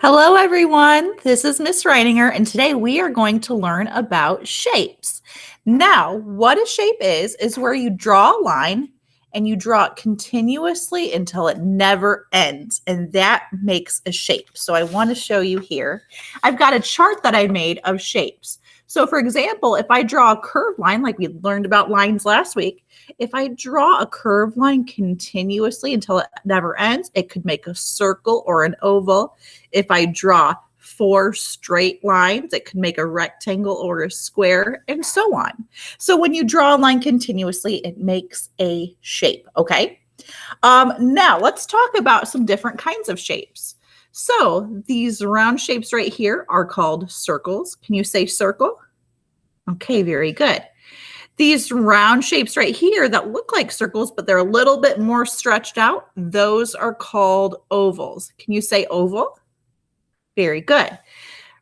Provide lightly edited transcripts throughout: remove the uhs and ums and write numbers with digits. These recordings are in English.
Hello, everyone. This is Miss Reininger, and today we are going to learn about shapes. Now, what a shape is where you draw a line and you draw it continuously until it never ends, and that makes a shape. So I want to show you here. I've got a chart that I made of shapes. So for example, if I draw a curved line, like we learned about lines last week, if I draw a curved line continuously until it never ends, it could make a circle or an oval. If I draw 4 straight lines, it could make a rectangle or a square, and so on. So when you draw a line continuously, it makes a shape, okay? Now let's talk about some different kinds of shapes. So these round shapes right here are called circles. Can you say circle? Okay, very good. These round shapes right here that look like circles, but they're a little bit more stretched out, those are called ovals. Can you say oval? Very good.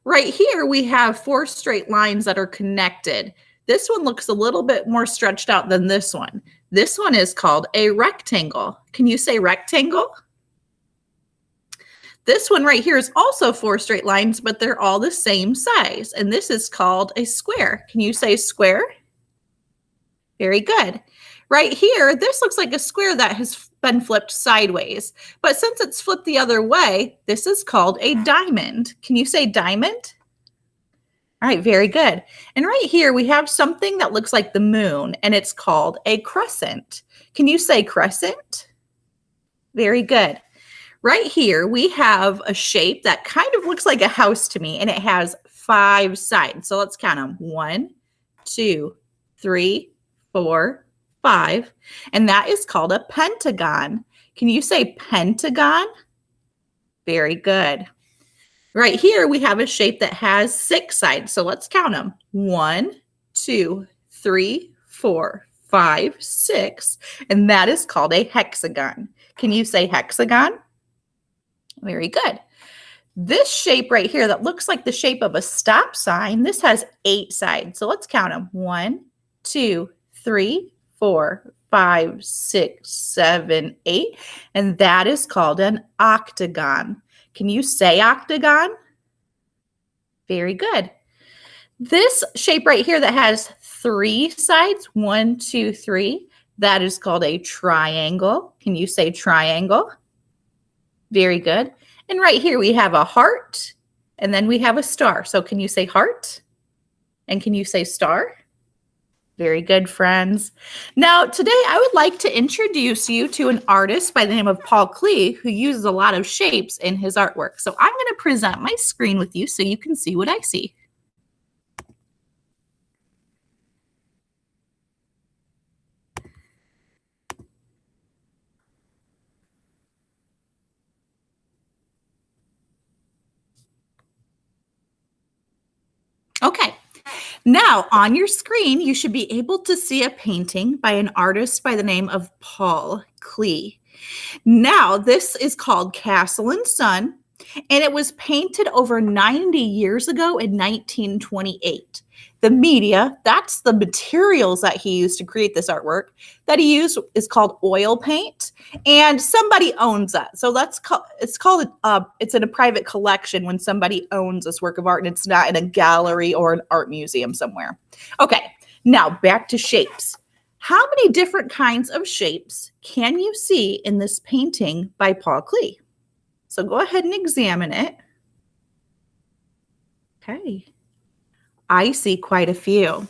Right here, we have 4 straight lines that are connected. This one looks a little bit more stretched out than this one. This one is called a rectangle. Can you say rectangle? This one right here is also 4 straight lines, but they're all the same size. And this is called a square. Can you say square? Very good. Right here, this looks like a square that has been flipped sideways. But since it's flipped the other way, this is called a diamond. Can you say diamond? All right, very good. And right here, we have something that looks like the moon, and it's called a crescent. Can you say crescent? Very good. Right here, we have a shape that kind of looks like a house to me, and it has 5 sides. So let's count them. 1, 2, 3, 4, 5. And that is called a pentagon. Can you say pentagon? Very good. Right here, we have a shape that has 6 sides. So let's count them. 1, 2, 3, 4, 5, 6. And that is called a hexagon. Can you say hexagon? Very good. This shape right here that looks like the shape of a stop sign, this has 8 sides. So let's count them. 1, 2, 3, 4, 5, 6, 7, 8. And that is called an octagon. Can you say octagon? Very good. This shape right here that has 3 sides, 1, 2, 3, that is called a triangle. Can you say triangle? Very good. And right here we have a heart, and then we have a star. So can you say heart? And can you say star? Very good, friends. Now, today I would like to introduce you to an artist by the name of Paul Klee, who uses a lot of shapes in his artwork. So I'm going to present my screen with you so you can see what I see. Okay. Now, on your screen, you should be able to see a painting by an artist by the name of Paul Klee. Now, this is called Castle and Sun, and it was painted over 90 years ago in 1928. The media, that's the materials that he used to create this artwork, that he used is called oil paint, and somebody owns that. So it's in a private collection when somebody owns this work of art and it's not in a gallery or an art museum somewhere. Okay, now back to shapes. How many different kinds of shapes can you see in this painting by Paul Klee? So go ahead and examine it. Okay. I see quite a few.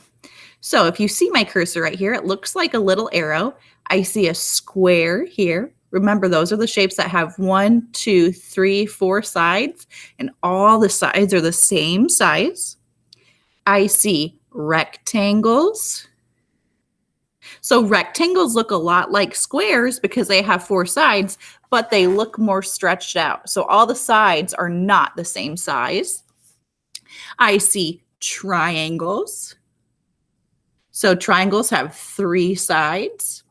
So if you see my cursor right here, it looks like a little arrow. I see a square here. Remember, those are the shapes that have 1, 2, 3, 4 sides, and all the sides are the same size. I see rectangles. So rectangles look a lot like squares because they have 4 sides, but they look more stretched out. So all the sides are not the same size. I see triangles. So triangles have 3 sides.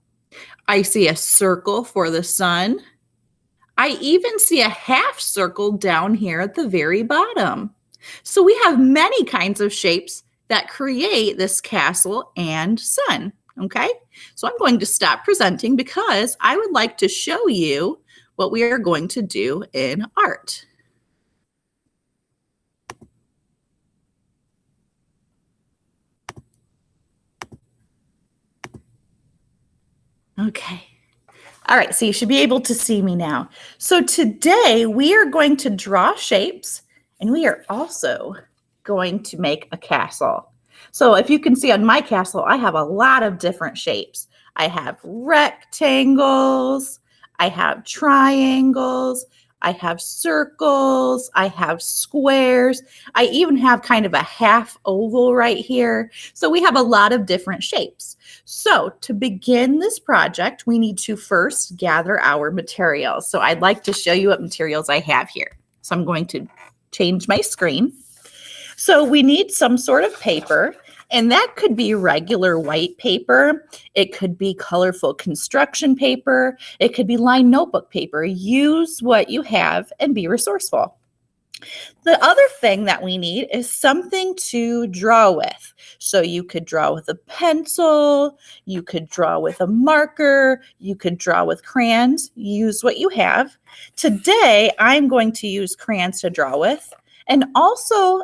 I see a circle for the sun. I even see a half circle down here at the very bottom. So we have many kinds of shapes that create this castle and sun. Okay, so I'm going to stop presenting because I would like to show you what we are going to do in art. Okay. All right, so you should be able to see me now. So today we are going to draw shapes and we are also going to make a castle. So if you can see on my castle, I have a lot of different shapes. I have rectangles, I have triangles, I have circles, I have squares. I even have kind of a half oval right here. So we have a lot of different shapes. So to begin this project, we need to first gather our materials. So I'd like to show you what materials I have here. So I'm going to change my screen. So we need some sort of paper, and that could be regular white paper. It could be colorful construction paper. It could be lined notebook paper. Use what you have and be resourceful. The other thing that we need is something to draw with. So you could draw with a pencil, you could draw with a marker, you could draw with crayons. Use what you have. Today, I'm going to use crayons to draw with, and also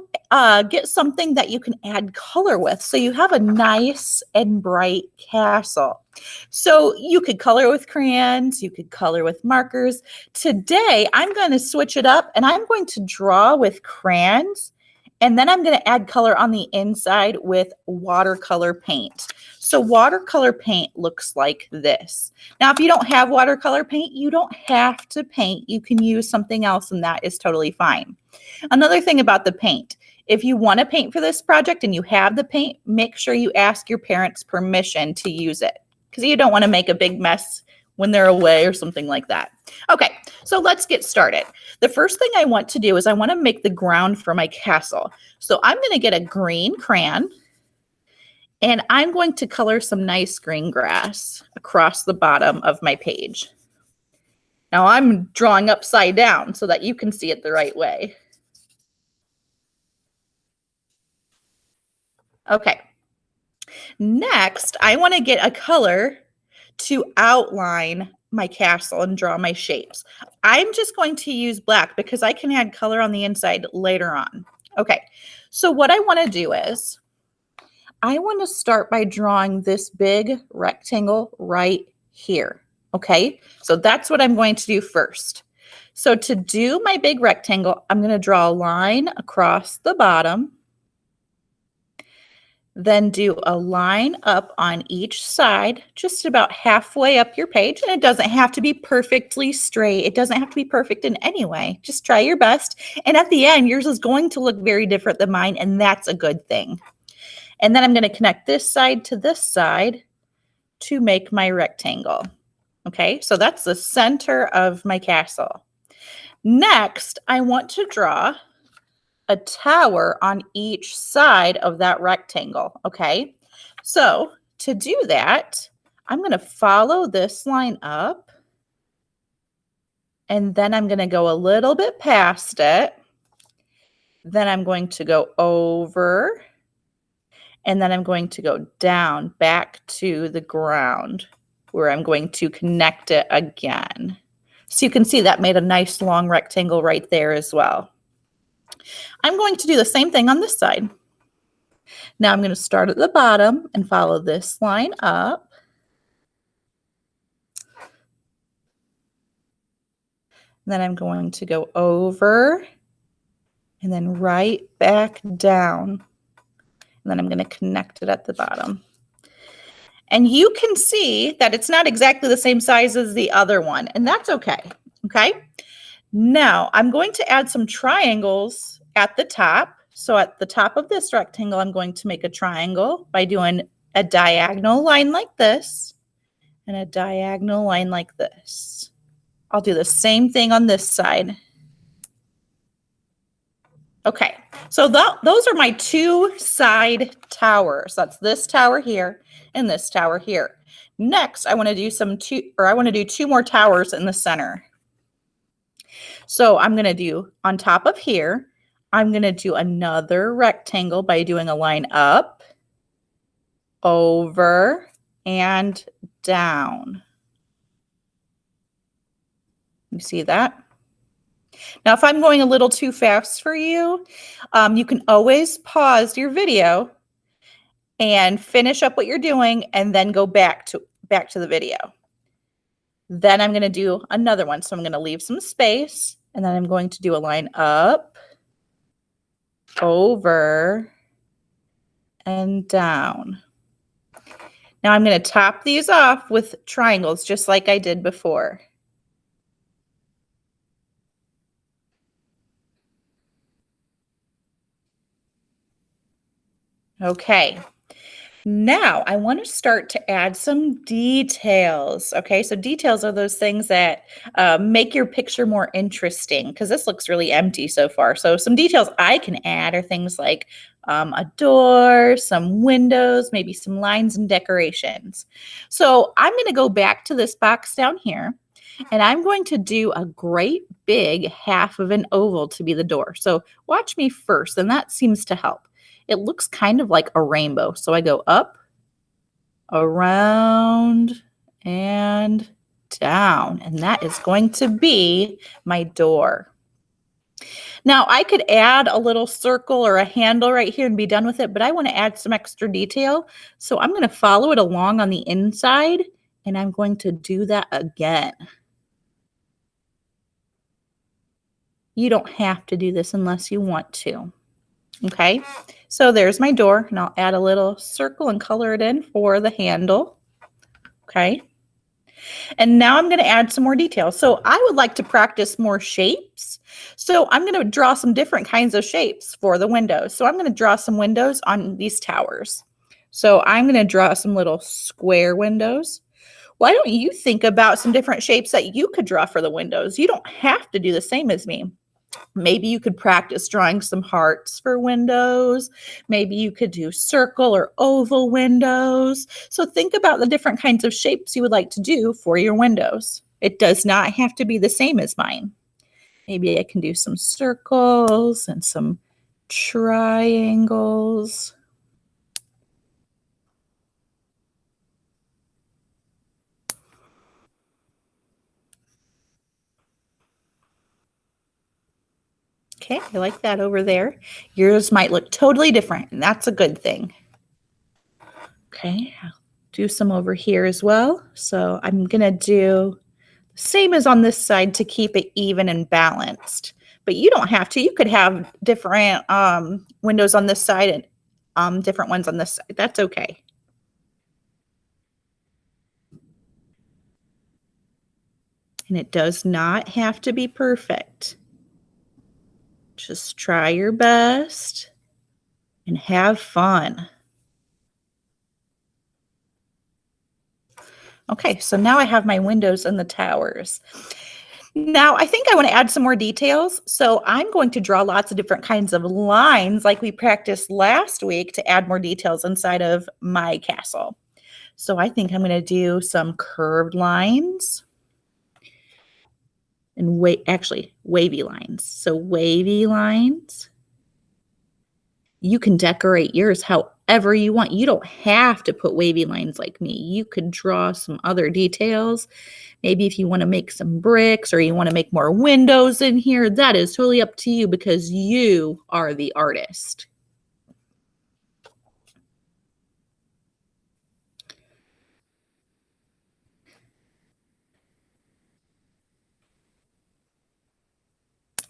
get something that you can add color with so you have a nice and bright castle. So you could color with crayons, you could color with markers. Today, I'm going to switch it up and I'm going to draw with crayons, and then I'm going to add color on the inside with watercolor paint. So watercolor paint looks like this. Now, if you don't have watercolor paint, you don't have to paint. You can use something else and that is totally fine. Another thing about the paint, if you want to paint for this project and you have the paint, make sure you ask your parents' permission to use it, because you don't want to make a big mess when they're away or something like that. Okay, so let's get started. The first thing I want to do is I want to make the ground for my castle. So I'm going to get a green crayon and I'm going to color some nice green grass across the bottom of my page. Now I'm drawing upside down so that you can see it the right way. Okay. Next, I want to get a color to outline my castle and draw my shapes. I'm just going to use black because I can add color on the inside later on. Okay, so what I want to do is I want to start by drawing this big rectangle right here. Okay, so that's what I'm going to do first. So to do my big rectangle, I'm going to draw a line across the bottom, then do a line up on each side, just about halfway up your page. And it doesn't have to be perfectly straight. It doesn't have to be perfect in any way. Just try your best. And at the end, yours is going to look very different than mine, and that's a good thing. And then I'm going to connect this side to this side to make my rectangle. Okay, so that's the center of my castle. Next, I want to draw a tower on each side of that rectangle. Okay, so to do that, I'm going to follow this line up, and then I'm going to go a little bit past it. Then I'm going to go over, and then I'm going to go down back to the ground where I'm going to connect it again. So you can see that made a nice long rectangle right there as well. I'm going to do the same thing on this side. Now I'm going to start at the bottom and follow this line up. Then I'm going to go over and then right back down. And then I'm going to connect it at the bottom. And you can see that it's not exactly the same size as the other one, and that's okay. Okay. Now I'm going to add some triangles at the top. So at the top of this rectangle, I'm going to make a triangle by doing a diagonal line like this and a diagonal line like this. I'll do the same thing on this side. Okay, so those are my two side towers. That's this tower here and this tower here. Next, I want to do two more towers in the center. So I'm going to do on top of here, I'm going to do another rectangle by doing a line up, over, and down. You see that? Now, if I'm going a little too fast for you, you can always pause your video and finish up what you're doing and then go back to the video. Then I'm going to do another one. So I'm going to leave some space, and then I'm going to do a line up, over, and down. Now I'm going to top these off with triangles just like I did before. Okay. Now I want to start to add some details. Okay, so details are those things that make your picture more interesting, because this looks really empty so far. So some details I can add are things like a door, some windows, maybe some lines and decorations. So I'm going to go back to this box down here, and I'm going to do a great big half of an oval to be the door. So watch me first, and that seems to help. It looks kind of like a rainbow. So I go up, around, and down. And that is going to be my door. Now I could add a little circle or a handle right here and be done with it, but I want to add some extra detail. So I'm going to follow it along on the inside, and I'm going to do that again. You don't have to do this unless you want to. Okay, so there's my door, and I'll add a little circle and color it in for the handle. Okay, and now I'm going to add some more details. So I would like to practice more shapes. So I'm going to draw some different kinds of shapes for the windows. So I'm going to draw some windows on these towers. So I'm going to draw some little square windows. Why don't you think about some different shapes that you could draw for the windows? You don't have to do the same as me. Maybe you could practice drawing some hearts for windows. Maybe you could do circle or oval windows. So think about the different kinds of shapes you would like to do for your windows. It does not have to be the same as mine. Maybe I can do some circles and some triangles. Okay, I like that over there. Yours might look totally different, and that's a good thing. Okay, I'll do some over here as well. So I'm going to do the same as on this side to keep it even and balanced. But you don't have to. You could have different windows on this side and different ones on this side. That's okay. And it does not have to be perfect. Just try your best and have fun. Okay, so now I have my windows and the towers. Now I think I want to add some more details. So I'm going to draw lots of different kinds of lines like we practiced last week to add more details inside of my castle. So I think I'm going to do some curved lines and actually wavy lines. So wavy lines. You can decorate yours however you want. You don't have to put wavy lines like me. You could draw some other details. Maybe if you want to make some bricks or you want to make more windows in here, that is totally up to you because you are the artist.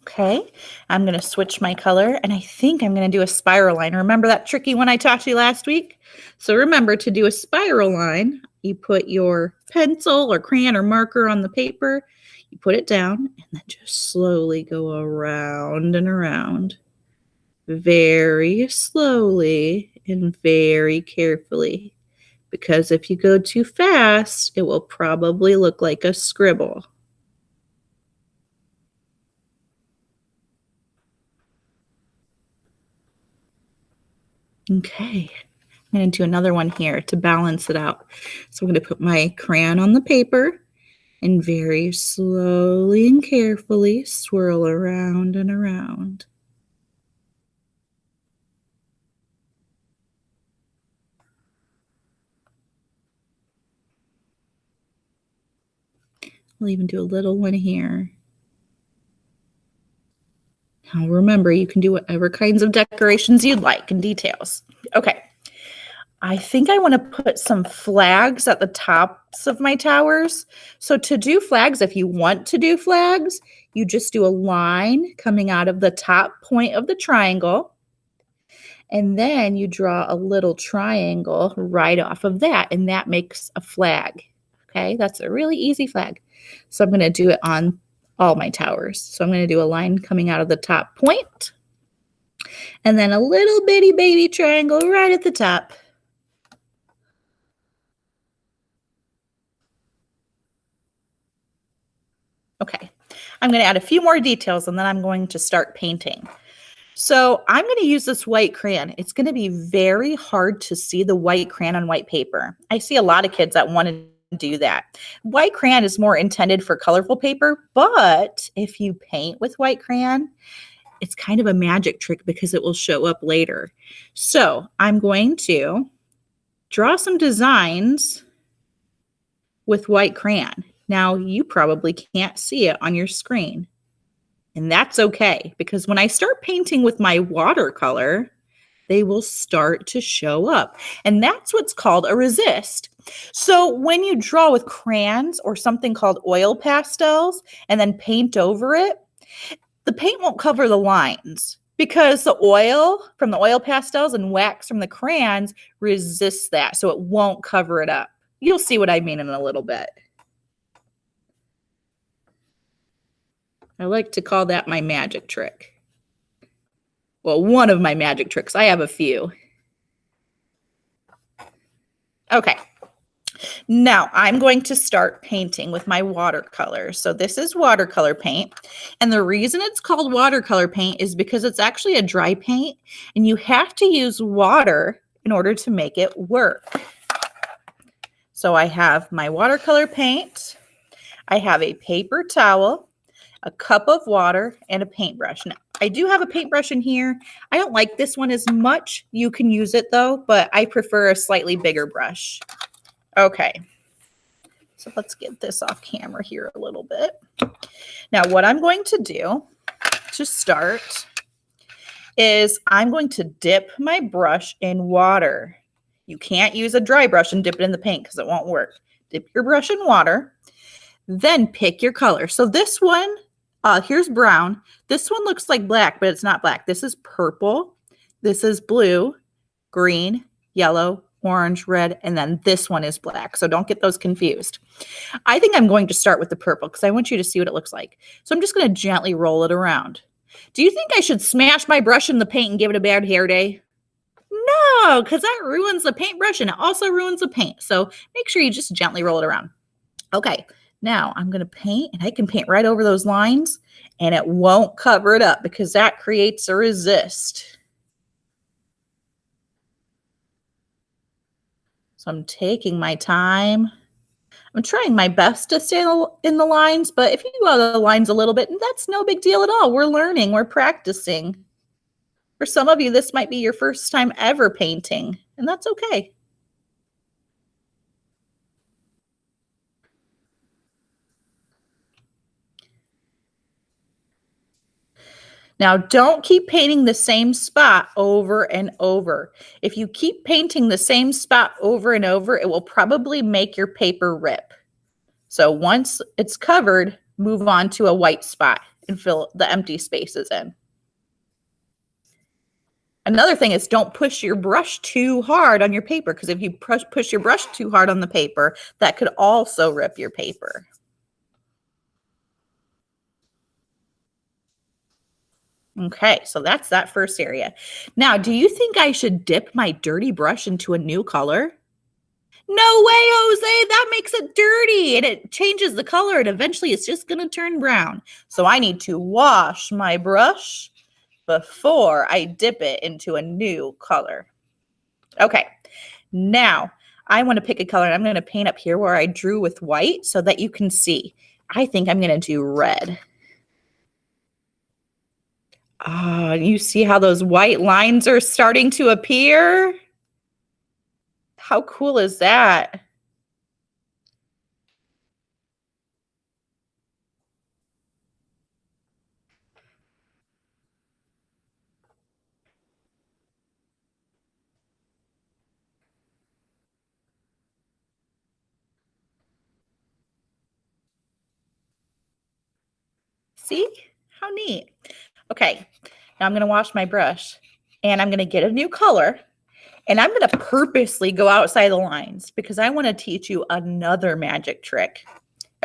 Okay, I'm going to switch my color, and I think I'm going to do a spiral line. Remember that tricky one I taught you last week? So remember, to do a spiral line, you put your pencil or crayon or marker on the paper, you put it down, and then just slowly go around and around. Very slowly and very carefully, because if you go too fast, it will probably look like a scribble. Okay, I'm going to do another one here to balance it out. So I'm going to put my crayon on the paper and very slowly and carefully swirl around and around. I'll even do a little one here. Now remember, you can do whatever kinds of decorations you'd like and details. Okay, I think I want to put some flags at the tops of my towers. So to do flags, if you want to do flags, you just do a line coming out of the top point of the triangle. And then you draw a little triangle right off of that, and that makes a flag. Okay, that's a really easy flag. So I'm going to do it on all my towers. So I'm going to do a line coming out of the top point, and then a little bitty baby triangle right at the top. Okay, I'm going to add a few more details and then I'm going to start painting. So I'm going to use this white crayon. It's going to be very hard to see the white crayon on white paper. I see a lot of kids that want to do that. White crayon is more intended for colorful paper, but if you paint with white crayon, it's kind of a magic trick because it will show up later. So I'm going to draw some designs with white crayon. Now you probably can't see it on your screen. And that's okay, because when I start painting with my watercolor, they will start to show up. And that's what's called a resist. So when you draw with crayons or something called oil pastels and then paint over it, the paint won't cover the lines because the oil from the oil pastels and wax from the crayons resists that. So it won't cover it up. You'll see what I mean in a little bit. I like to call that my magic trick. Well, one of my magic tricks. I have a few. Okay. Now I'm going to start painting with my watercolor. So this is watercolor paint. And the reason it's called watercolor paint is because it's actually a dry paint and you have to use water in order to make it work. So I have my watercolor paint. I have a paper towel, a cup of water, and a paintbrush. Now, I do have a paintbrush in here. I don't like this one as much. You can use it though, but I prefer a slightly bigger brush. Okay, so let's get this off camera here a little bit. Now, what I'm going to do to start is I'm going to dip my brush in water. You can't use a dry brush and dip it in the paint because it won't work. Dip your brush in water, then pick your color. So this one, here's brown. This one looks like black, but it's not black. This is purple. This is blue, green, yellow, orange, red, and then this one is black. So don't get those confused. I think I'm going to start with the purple because I want you to see what it looks like. So I'm just going to gently roll it around. Do you think I should smash my brush in the paint and give it a bad hair day? No, because that ruins the paintbrush and it also ruins the paint. So make sure you just gently roll it around. Okay, now I'm going to paint, and I can paint right over those lines, and it won't cover it up because that creates a resist. So I'm taking my time. I'm trying my best to stay in the lines, but if you go out of the lines a little bit, that's no big deal at all. We're learning, we're practicing. For some of you, this might be your first time ever painting, and that's okay. Now, don't keep painting the same spot over and over. If you keep painting the same spot over and over, it will probably make your paper rip. So once it's covered, move on to a white spot and fill the empty spaces in. Another thing is don't push your brush too hard on your paper, because if you push your brush too hard on the paper, that could also rip your paper. Okay, so that's that first area. Now, do you think I should dip my dirty brush into a new color? No way, Jose, that makes it dirty and it changes the color and eventually it's just going to turn brown. So I need to wash my brush before I dip it into a new color. Okay, now I want to pick a color and I'm going to paint up here where I drew with white so that you can see. I think I'm going to do red. Ah, you see how those white lines are starting to appear? How cool is that? See? How neat. Okay, now I'm going to wash my brush and I'm going to get a new color and I'm going to purposely go outside the lines because I want to teach you another magic trick.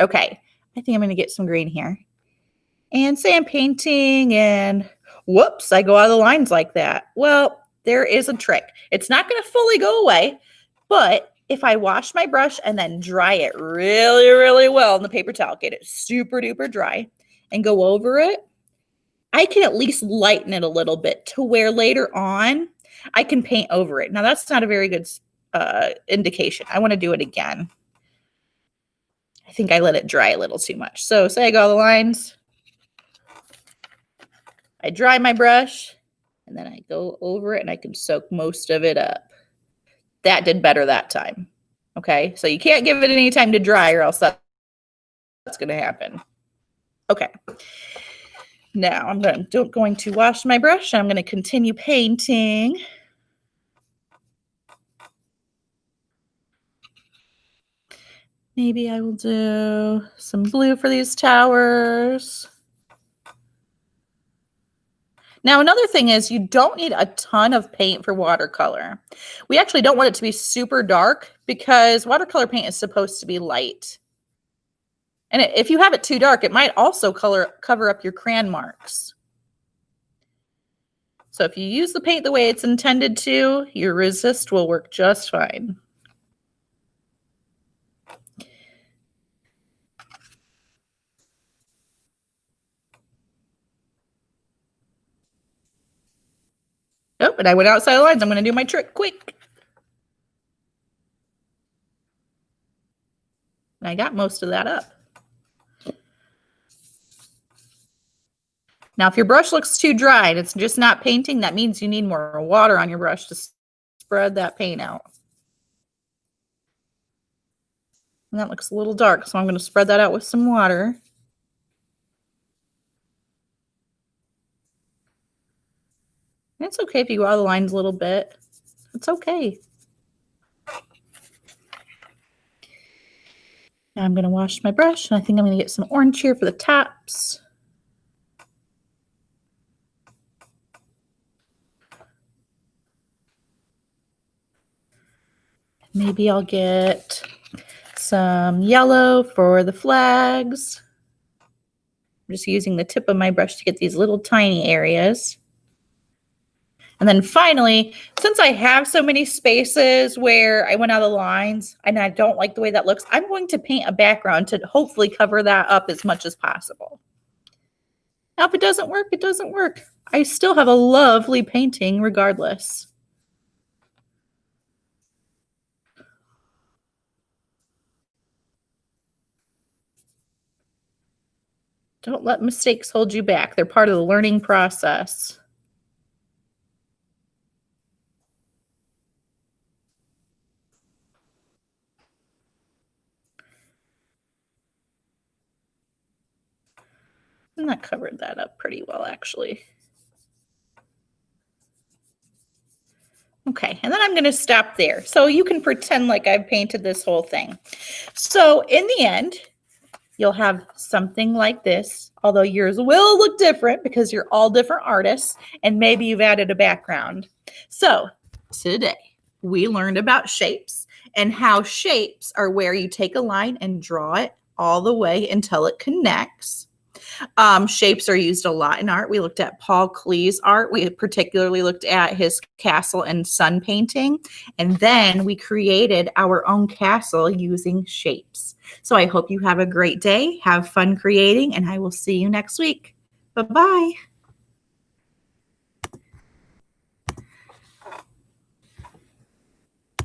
Okay, I think I'm going to get some green here. And say I'm painting and whoops, I go out of the lines like that. Well, there is a trick. It's not going to fully go away, but if I wash my brush and then dry it really, really well in the paper towel, get it super duper dry and go over it, I can at least lighten it a little bit to where later on I can paint over it. Now, that's not a very good indication. I want to do it again. I think I let it dry a little too much. So say I go all the lines. I dry my brush and then I go over it and I can soak most of it up. That did better that time. Okay, so you can't give it any time to dry or else that's going to happen. Okay, now I'm going to wash my brush. I'm going to continue painting. Maybe I will do some blue for these towers. Now, another thing is you don't need a ton of paint for watercolor. We actually don't want it to be super dark because watercolor paint is supposed to be light. And if you have it too dark, it might also cover up your crayon marks. So if you use the paint the way it's intended to, your resist will work just fine. Oh, and I went outside the lines. I'm going to do my trick quick. And I got most of that up. Now, if your brush looks too dry and it's just not painting, that means you need more water on your brush to spread that paint out. And that looks a little dark, so I'm going to spread that out with some water. And it's okay if you go out of the lines a little bit. It's okay. Now I'm going to wash my brush, and I think I'm going to get some orange here for the tops. Maybe I'll get some yellow for the flags. I'm just using the tip of my brush to get these little tiny areas. And then finally, since I have so many spaces where I went out of the lines and I don't like the way that looks, I'm going to paint a background to hopefully cover that up as much as possible. Now, if it doesn't work, it doesn't work. I still have a lovely painting regardless. Don't let mistakes hold you back. They're part of the learning process. And that covered that up pretty well, actually. Okay, and then I'm going to stop there. So you can pretend like I've painted this whole thing. So in the end, you'll have something like this, although yours will look different because you're all different artists, and maybe you've added a background. So today, we learned about shapes and how shapes are where you take a line and draw it all the way until it connects. Shapes are used a lot in art. We looked at Paul Klee's art. We particularly looked at his castle and sun painting. And then we created our own castle using shapes. So I hope you have a great day. Have fun creating, and I will see you next week. Bye-bye.